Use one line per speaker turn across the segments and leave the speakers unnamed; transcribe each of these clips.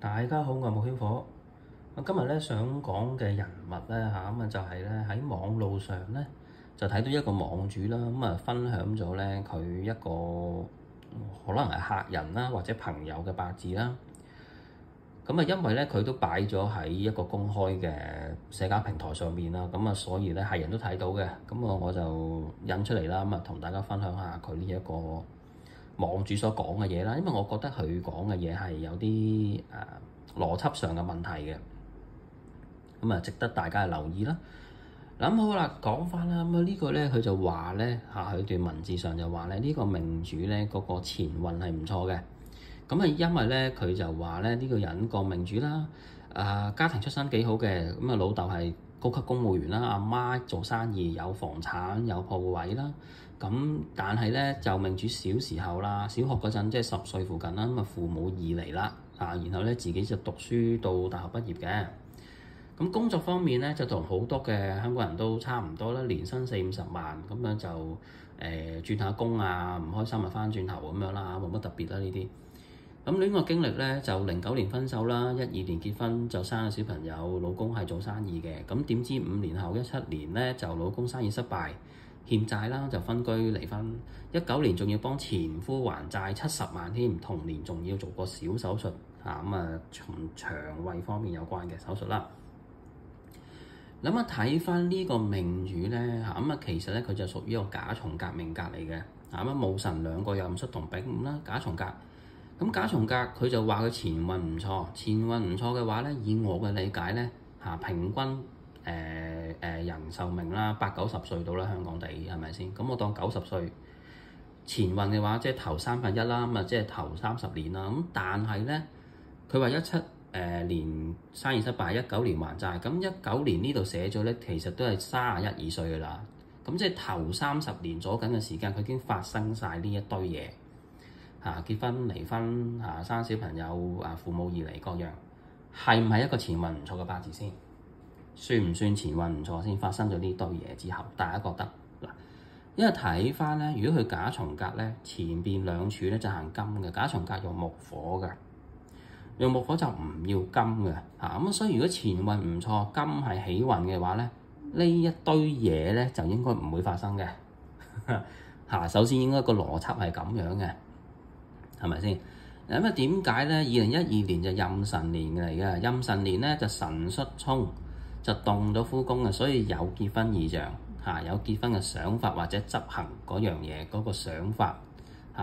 大家好，我係木興火。今日咧想講嘅人物咧就係咧喺網路上咧就睇到一個網主啦，分享咗咧佢一個可能係客人啦或者朋友嘅八字啦。因為咧佢都擺咗喺一個公開嘅社交平台上面啦，所以咧係人都睇到嘅。我就引出嚟啦，同大家分享下佢呢一個網主所講嘅嘢啦，因為我覺得佢講嘅嘢係有啲邏輯上嘅問題嘅，值得大家留意啦。咁好啦，講翻啦，呢個咧佢就話咧佢段文字上就話咧呢個命主咧嗰個前運係唔錯嘅。因為咧佢就話咧呢個人個命主啦，家庭出身幾好嘅，老豆係高級公務員啦，阿媽做生意有房產有鋪位啦。但係咧就命主小時候啦，小學嗰陣即係10歲附近啦，父母移離啦，然後咧自己就讀書到大學畢業嘅。工作方面咧就同好多嘅香港人都差唔多啦，年薪40-50萬咁樣就轉下工啊，唔開心就翻轉頭咁樣啦，冇乜特別啦呢啲。戀愛經歷咧就09年分手啦，12年結婚就生咗小朋友，老公係做生意嘅。點知5年後17年咧就老公生意失敗，欠債啦就分居離婚。19年仲要幫前夫還債70萬添，同年仲要做個小手術從腸胃方面有關嘅手術啦。睇翻呢個命主咧其實咧佢就屬於一個甲蟲格命格嚟嘅。戊辰兩個又唔出同丙午啦，甲蟲格。甲蟲格佢就話佢前運唔錯，前運唔錯嘅話咧，以我嘅理解咧平均人壽命啦80-90歲到啦，香港地係咪先？我當90歲前運嘅話，即係頭1/3啦，即係頭30年啦。但係咧，佢話17年生意失敗，19年還債。19年呢度寫咗咧，其實都係31-32歲㗎啦。即係頭30年左緊嘅時間，佢已經發生晒呢一堆嘢。結婚離婚生小朋友父母移離各樣，係唔係一個前運唔錯嘅八字先？算唔算前運唔錯先？發生咗呢堆嘢之後，大家覺得嗱，因為睇翻咧，如果佢甲蟲格咧，前邊兩柱咧就行金嘅，甲蟲格用木火嘅，用木火就唔要金嘅所以如果前運唔錯，金係起運嘅話咧，呢一堆嘢咧就應該唔會發生嘅首先應該個邏輯係咁樣嘅。係咪先？點解咧？2012年就壬辰年嚟嘅，壬辰年咧就辰戌衝，就動咗夫宮嘅，所以有結婚意象有結婚嘅想法或者執行嗰樣嘢嗰個想法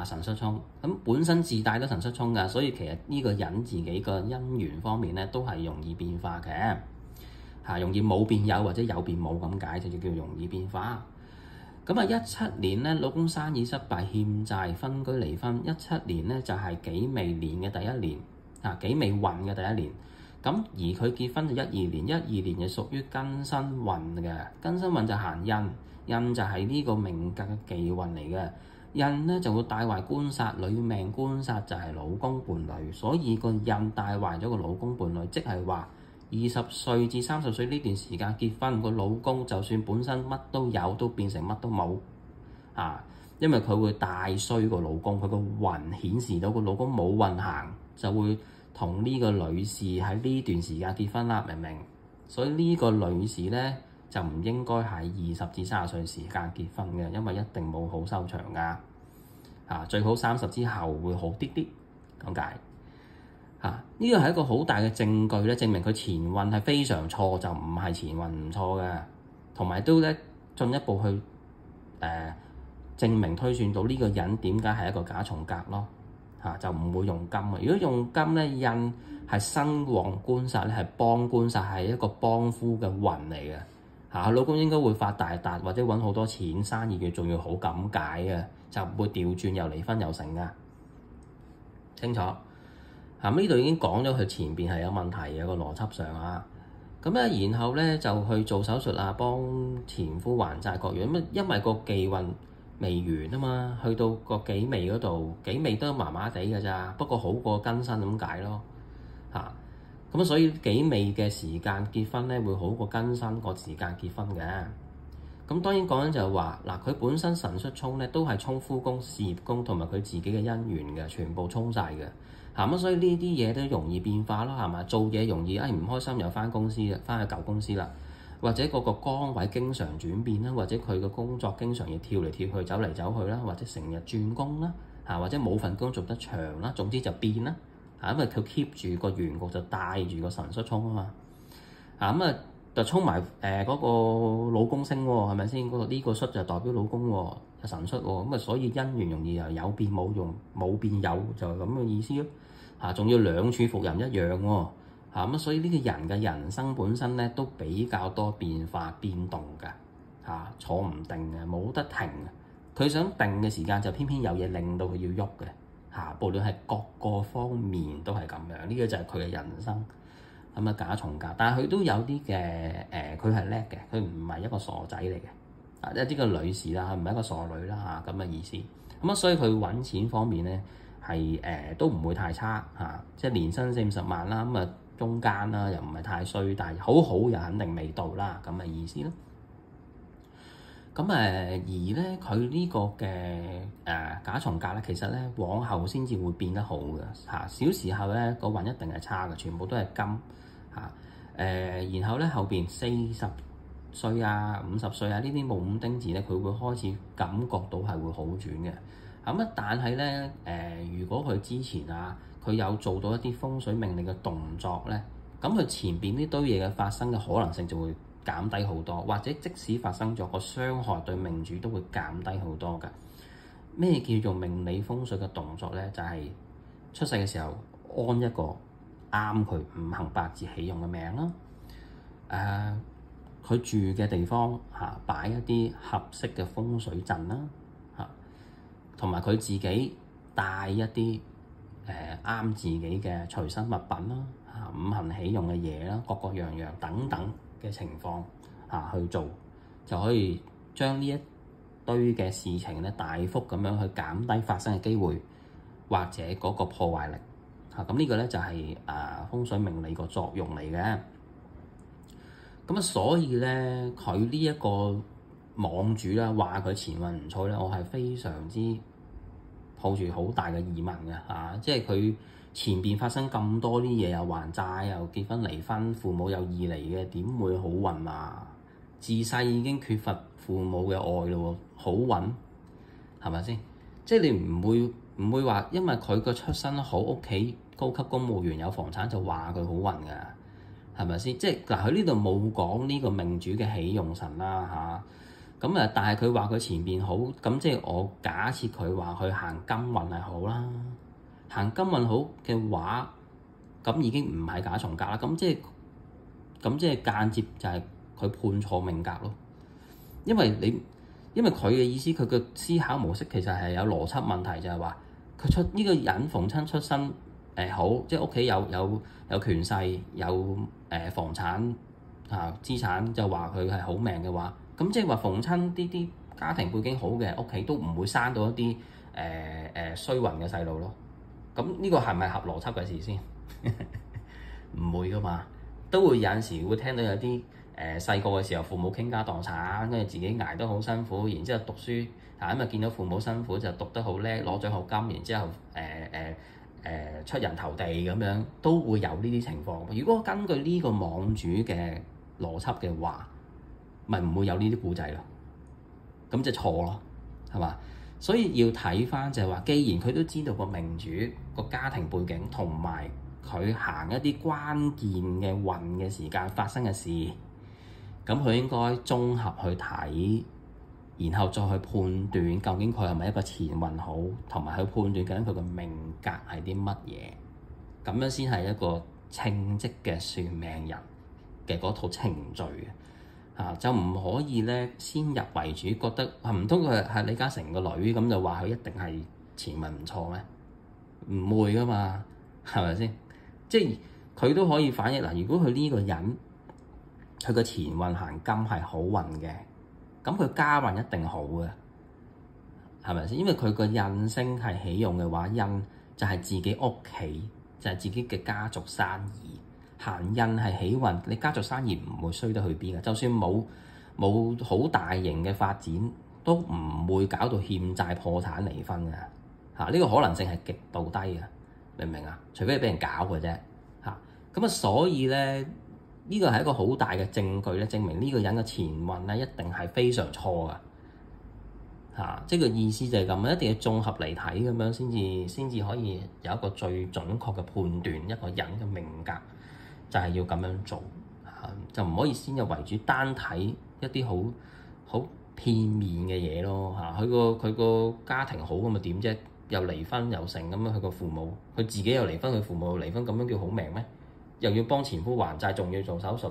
辰戌衝。本身自帶都辰戌衝㗎，所以其實呢個人自己個姻緣方面咧都係容易變化嘅容易冇變有或者有變冇咁解，就叫容易變化。17年咧，老公生意失敗，欠債，分居離婚。17年咧就係己未年嘅第一年，己未運嘅第一年。而佢結婚就12年，12年就屬於庚申運嘅，庚申運就行印，印就係呢個命格嘅忌運嚟嘅。印咧就會帶壞官殺，女命官殺就係老公伴侶，所以個印帶壞咗個老公伴侶，即係話20歲至30歲呢段時間結婚，個老公就算本身乜都有，都變成乜都冇因為佢會帶衰個老公，佢個運顯示到個老公冇運行，就會同呢個女士喺呢段時間結婚啦，明唔明？所以呢個女士咧就唔應該喺20至30歲時間結婚嘅，因為一定冇好收場㗎最好30之後會好啲啲咁解。呢個係一個好大嘅證據咧，證明佢前運係非常錯，就唔係前運唔錯嘅。同埋都咧進一步去證明推算到呢個人點解係一個甲蟲格咯就唔會用金嘅。如果用金咧，印係身旺官殺咧，係幫官殺，係一個幫夫嘅運嚟嘅佢老公應該會發大達或者揾好多錢，生意越做越好咁解嘅，就唔會調轉又離婚又成㗎。清楚？呢度已經講咗佢前邊係有問題嘅個邏輯上然後咧就去做手術幫前夫還債各樣。因為個忌運未完啊嘛，去到個己未嗰度，己未都麻麻地㗎咋，不過好過庚申咁解咯所以己未嘅時間結婚咧會好過庚申個時間結婚嘅。當然講緊就係話佢本身辰戌衝咧都係衝夫宮、事業宮同埋佢自己嘅姻緣嘅，全部衝晒嘅。咁所以呢啲嘢都容易變化啦，係嘛？做嘢容易，唔開心又翻公司啦，翻去舊公司啦，或者嗰個崗位經常轉變啦，或者佢嘅工作經常要跳嚟跳去、走嚟走去啦，或者成日轉工啦，或者冇份工做得長啦，總之就變啦，因為佢 keep 住個原局就帶住個神率衝啊嘛，就衝埋嗰個老公星喎，係咪先？呢個率就代表老公喎，神率喎，所以姻緣容易有變冇用，冇變有就係咁嘅意思咯。仲要兩處伏吟一樣喎，所以呢個人嘅人生本身咧都比較多變化變動㗎，坐唔定嘅，冇得停嘅。佢想定嘅時間就偏偏有嘢令到佢要喐嘅，無論係各個方面都係咁樣。呢個就係佢嘅人生。甲蟲格，但係佢都有啲嘅佢係叻嘅，佢唔係一個傻仔嚟嘅，一啲個女士啦，唔係一個傻女啦咁嘅意思。所以佢揾錢方面咧係都唔會太差即係年薪40-50萬啦，中間啦又唔係太衰，但係好好又肯定未到啦咁嘅意思咯。而咧佢呢個嘅甲蟲格咧，其實咧往後先至會變得好嘅小時候咧個運一定係差嘅，全部都係金。然後咧後邊40歲50歲呢啲戊午丁字咧，佢會開始感覺到係會好轉嘅。但係咧如果佢之前佢有做到一啲風水命理嘅動作咧，咁佢前邊呢堆嘢嘅發生嘅可能性就會減低好多，或者即使發生咗個傷害對命主都會減低好多㗎。咩叫做命理風水嘅動作咧？就係出世嘅時候安一個啱佢五行八字喜用嘅名啦，佢住嘅地方擺一啲合適嘅風水陣啦，同埋佢自己帶一啲啱自己嘅隨身物品啦，五行喜用嘅嘢啦，各樣等等嘅情況去做，就可以將呢一堆嘅事情咧大幅咁樣去減低發生嘅機會，或者嗰個破壞力。咁呢個咧就係風水命理個作用嚟嘅。所以咧佢呢一個網主啦，話佢前運唔錯咧，我係非常之抱住好大嘅疑問嘅即係佢前邊發生咁多啲嘢，又還債又結婚離婚，父母又異離嘅，點會好運啊？自細已經缺乏父母嘅愛咯，好運係咪先？即係你唔會話因為佢個出身好，屋企高級公務員有房產就話佢好運㗎，係咪先？即係佢呢度冇講呢個命主嘅喜用神啦但係佢話佢前邊好，咁即係我假設佢話佢行金運係好啦，行金運好嘅話，咁已經唔係甲蟲格啦，咁即係間接就係佢判錯命格咯，因為佢嘅意思，佢嘅思考模式其實係有邏輯問題，就係話佢呢個人逢親出身好，即係屋企有權勢，有房產資產，就話佢係好命嘅話，咁即係話逢親啲家庭背景好嘅屋企都唔會生到一啲衰運嘅細路咯。咁呢個係咪合邏輯嘅事先？唔會噶嘛，都會有陣時會聽到有啲細個嘅時候父母傾家蕩產，跟住自己捱得好辛苦，然之後讀書因為見到父母辛苦就讀得好叻，攞獎學金，然之後出人頭地咁樣，都會有呢啲情況。如果根據呢個網主嘅邏輯嘅話，咪唔會有呢啲故仔咯。咁就錯咯，係嘛？所以要睇翻就係話，既然佢都知道個命主個家庭背景同埋佢行一啲關鍵嘅運嘅時間發生嘅事，咁佢應該綜合去睇，然後再去判斷究竟佢係咪一個前運好，同埋去判斷究竟佢個命格係啲乜嘢，咁樣先係一個稱職嘅算命人嘅嗰套程序就唔可以咧先入為主，覺得唔通佢係李嘉誠個女咁就話佢一定係前運唔錯咩？唔會噶嘛，係咪先？即係佢都可以反映嗱，如果佢呢個人佢個前運行金係好運嘅，咁佢家運一定好嘅，係咪先？因為佢個印星係喜用嘅話，印就係自己屋企，就係自己嘅家族生意。行印係喜運，你家族生意唔會衰得去邊嘅。就算冇好大型嘅發展，都唔會搞到欠債破產離婚嘅。呢個可能性係極度低嘅。明唔明啊？除非係俾人搞嘅啫嚇。咁啊，所以咧呢個係一個好大嘅證據咧，證明呢個人嘅前運咧一定係非常錯噶嚇。即係個意思就係咁，一定要綜合嚟睇咁樣先至可以有一個最準確嘅判斷一個人嘅命格，就係要咁樣做嚇，就唔可以先入為主，單睇一啲好片面嘅嘢咯嚇。佢個家庭好咁咪點啫？又離婚又成咁樣，佢個父母佢自己又離婚，佢父母又離婚，咁樣叫好命咩？又要幫前夫還債，仲要做手術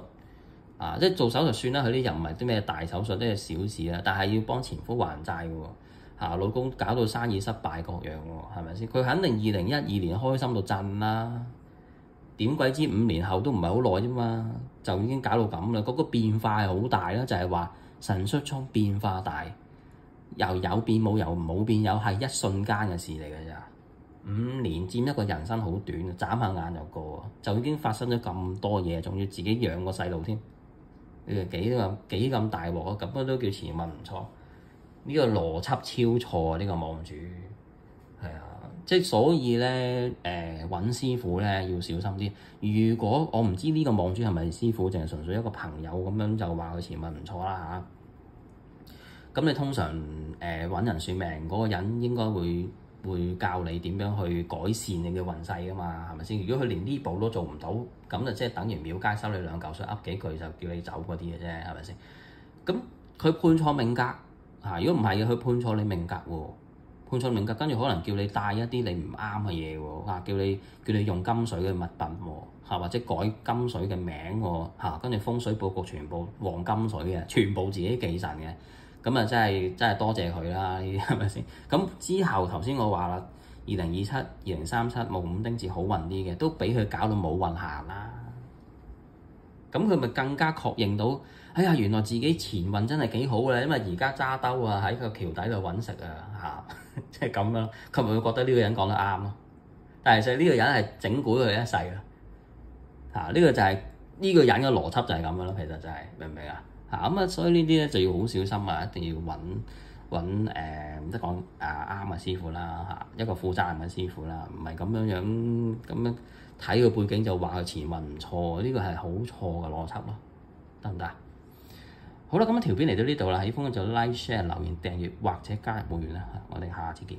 啊！即係做手術算啦，佢啲又唔係啲咩大手術，都係小事啦。但係要幫前夫還債嘅喎，老公搞到生意失敗各樣喎，係咪先？佢肯定2012年開心到震啦，點鬼知5年後都唔係好耐啫嘛，就已經搞到咁啦。嗰個變化係好大啦，就係話神出沖變化大。由有變冇，由冇變有，係一瞬間嘅事嚟嘅咋。5年佔一個人生好短，眨下眼就過，就已經發生咗咁多嘢，仲要自己養個細路添。你哋幾咁大鑊啊？咁樣都叫前運唔錯？呢個邏輯超錯啊！呢個網主係啊，即係所以咧揾師傅咧要小心啲。如果我唔知呢個網主係咪師傅，淨係純粹一個朋友咁樣就話佢前運唔錯啦嚇。咁你通常揾人算命嗰個人應該會教你點樣去改善你嘅運勢噶嘛，係咪先？如果佢連呢步都做唔到，咁就即係等於廟街收你2嚿水，噏幾句就叫你走嗰啲嘅啫，係咪先？咁佢判錯命格嚇，如果唔係嘅，佢判錯你命格喎，判錯命格，跟住可能叫你帶一啲你唔啱嘅嘢喎，叫你用金水嘅物品喎，或者改金水嘅名喎，跟住風水佈局全部黃金水嘅，全部自己忌神嘅。咁啊，真係多謝佢啦，呢啲係咪先？咁之後頭先我話啦，2027、2037戊午丁字好運啲嘅，都俾佢搞到冇運行啦。咁佢咪更加確認到，哎呀，原來自己前運真係幾好嘅，因為而家揸兜啊，喺個橋底度揾食啊，即係咁樣，佢咪會覺得呢個人講得啱咯？但係其實呢個人係整蠱佢一世啊！呢個就係呢個人嘅邏輯就係咁樣咯，其實就係明唔明啊？所以呢啲咧就要好小心啊！一定要揾即係講啱嘅師傅啦，一個負責任嘅師傅啦，唔係咁樣睇個背景就話佢前運唔錯，呢個係好錯嘅邏輯咯，得唔得？好啦，咁條片嚟到呢度啦，喜歡就 like、share、留言、訂閱或者加入會員啦，我哋下次見。